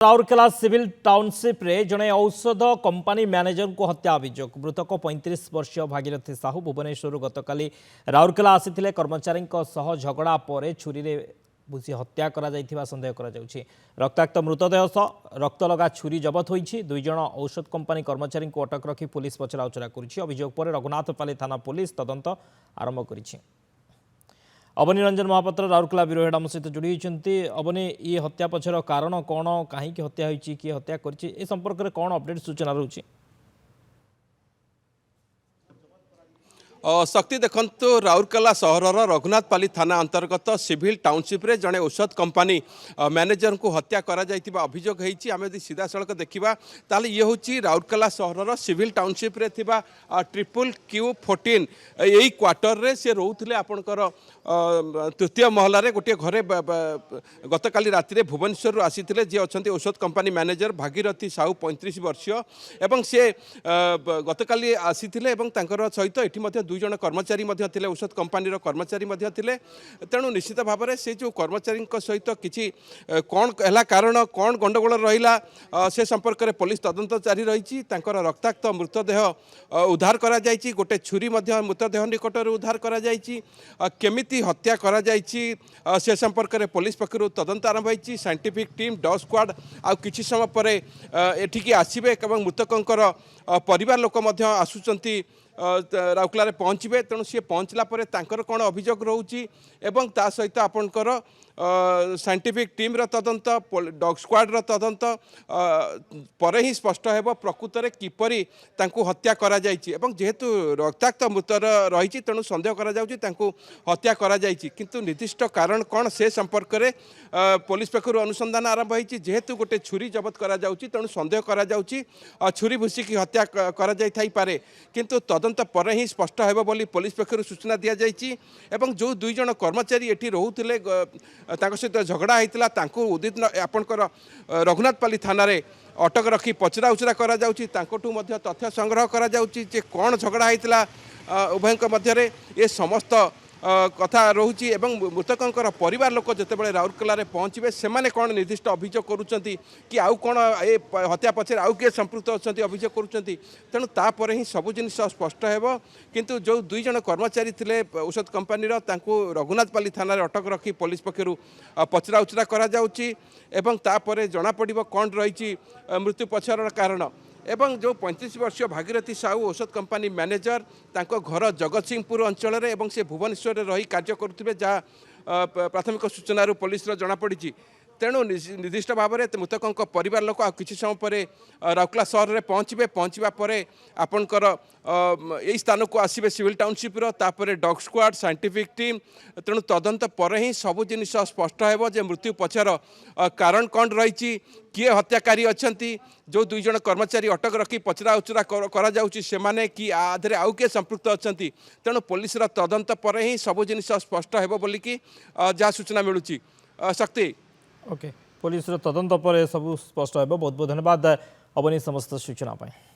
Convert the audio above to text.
Rourkela civil township रे जड़े औषध कंपानी मैनेजर को हत्या अभियोग मृतक 35 वर्षीय भागीरथी साहू भुवनेश्वर गतकाली राउरकेला आसी कर्मचारी झगड़ा पर छुरी रे भूसी हत्या करा जाइथिबा संदेह करा जाउछि। रक्ताक्त मृतदेह सह रक्त लगा छुरी जबत होइछि। दुई जण औषध कंपानी कर्मचारी को अटक रखी पुलिस पचराउचरा करिछि। अभियोग पर रघुनाथपाली थाना पुलिस तदंत आरंभ करिछि। अवनी रंजन महापात्र राउरकेला ब्यूरो हेड आम सहित जोड़ी होती। अवनी ये हत्या पछर कारण कौन कहीं हत्या होती किए हत्या कर संपर्क में कौन अपडेट सूचना रोचे? शक्ति देखंतु राउरकेला सहर रघुनाथपाली थाना अंतर्गत सिविल टाउनशिप रे जड़े औषध कंपानी मैनेजर को हत्या करा जाइतिबा अभियोग होती। आम यदि सीधा सड़क देखा ताले ये हूँ राउरकेला सहर सिविल टाउनशिप रे थिबा QQ14 यही क्वार्टर रे से रोते आपणकर तृतीय महलार गोटे घरे गतकाली राति भुवनेश्वर आसी जी अच्छा औषध कंपानी मैनेजर भागीरथी साहू 35 वर्षीय एवं सी गतकाली आसी सहित ये दुई जन कर्मचारी थे औषध कंपानी कर्मचारी थे। तेणु निश्चित भाव में से जो कर्मचारी सहित किसी कौन है कारण कौन गंडगोल रहा से संपर्क में पुलिस तदंत जारी रही। रक्ताक्त मृतदेह उद्धार करा जाइछि। गोटे छुरी मृतदेह निकटर उद्धार करा जाइछि। केमिति हत्या करा जाइछि से संपर्क में पुलिस पक्षर तदंत आरंभ होइछि। साइंटिफिक टीम डॉग स्क्वाड आ किछि समय पर एठिकी आसिबे एवं मृतकंकर परिवार लोक आसुचंती राउरकेला पहुँचे। तेणु सी पहुँचला कौन अभियोग रोचे एवं ता सहित आपणकर साइंटिफिक टीम तदंत डॉग स्क्वाड तदंत पर ही स्पष्ट हो प्रकृत में किपरि हत्या करा जाइछि। एवं जेहेतु रक्ताक्त मृत रही तेणु सन्देह करा जाउछि तांकु हत्या करा जाइछि। किंतु निर्दिष्ट कारण कौन से संपर्क में पुलिस पक्षर अनुसंधान आरंभ होइछि। जेहेतु गोटे छुरी जबत करा जाउछि तेणु सन्देह करा जाउछि छुरी भूसिकी हत्या करा जाई थाई पारे। किंतु तदंत पर ही स्पष्ट हो बोली पुलिस पक्षर सूचना दि जाइछि। एवं जो दुई जन कर्मचारी एठी रहुथिले सहित झगड़ा होता उदित आपणकर रघुनाथपाली थाना रे अटक रखी पचरा उचरा करा जाउछि। तांकोटु मध्य तथ्य संग्रह करा जाउछि जे कौन झगड़ा होता उभयଙ୍କ ମଧ୍ୟରେ ये समस्त कथा रोची। एवं मृतकंकर परिवार लोक जितेबाला राउरकेला पहुँचे से कौन निर्दिष्ट अभियोग करुँच कि आउ कौन ए हत्या पछे आउ किए संपृक्त अच्छा अभियोग करुँच। तेणु तापर ही सब जिन स्पष्ट हो। किंतु जो दुई जन कर्मचारी थे औषध कंपानी रघुनाथपाली थाना अटक रखी पुलिस पक्षर पचरा उचरा करा जाउछि। एवं तापर जना पड़िबो कौन रही मृत्यु पछर कारण। एवं जो 35 वर्षीय भागीरथी साहू औषध कंपानी मैनेजर तांको घर जगतसिंहपुर अंचल एवं से भुवनेश्वर रही कार्य करुथिबे जहाँ प्राथमिक सूचना पुलिस जनापड़ी। तेणु निर्दिष्ट भाव में मृतकों परिवार लोक किसी समय पर राउरकेला सहर में पहुँचवा पर आपणकर यही स्थान को आसबे सिविल टाउनशिप तापर डॉग स्क्वाड साइंटिफिक टीम। तेणु तदंत पर ही सब जिन स्पष्ट हो जे मृत्यु पछर कारण कौन रही किए हत्याकारी अच्छा। जो दुई जन कर्मचारी अटक रखी पचरा उचरा करा जाउछि सेमाने कि आधे आउ किए संपृक्त अच्छा। तेणु पुलिस तदंत पर ही सब जिन स्पष्ट हो बोलिकी जहाँ सूचना मिलूँ। शक्ति ओके पुलिस तदंत पर सब स्पष्ट हो। बहुत बहुत धन्यवाद अवनी समस्त सूचना पाई।